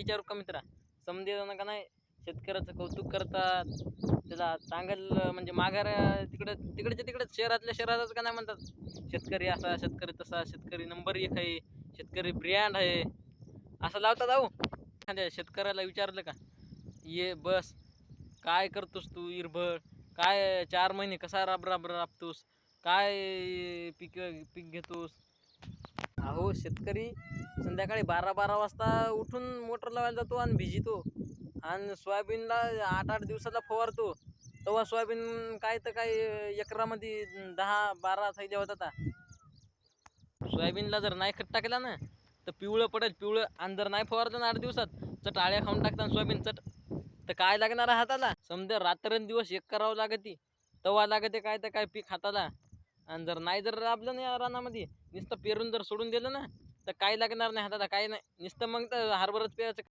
विचारू का मित्रा? समजे जण का नाही शेतकऱ्याचं कौतुक करतात. त्याला चांगलं म्हणजे माघार तिकडच्या तिकडेच शहरातल्या शहरातच का नाही म्हणतात. शेतकरी असा, शेतकरी तसा, शेतकरी नंबर 1 आहे, शेतकरी ब्रँड आहे. असं लावतात अहो. एखाद्या शेतकऱ्याला विचारलं का, "ये बस, काय करतोस तू इरभळ? काय 4 महिने कसा राबतोस? काय पीक पीक घेतोस?" अहो शेतकरी संध्याकाळी 12-12 वाजता उठून मोटर लावायला जातो आणि भिजितो आणि सोयाबीनला 8-8 दिवसाला फवारतो. तेव्हा सोयाबीन काय तर काय एकरामध्ये 10-12 थैल्या होतात. सोयाबीनला जर नाही खत टाकला ना, तर पिवळं पडेल पिवळं आणि जर नाही फवारलं ना 8 दिवसात, चट आळ्या खाऊन टाकतात सोयाबीन चट. तर काय लागणार आहे हाताला? समजा रात्रंदिवस एक करावं लागते. तेव्हा लागते काय तर काय पीक हाताला. आणि जर राबलं नाही रानामध्ये, नुसतं पेरून जर सोडून दिलं ना, तर काही लागणार नाही हाताला, काही नाही. नुसतं मग तर हरभराच पेरायचं.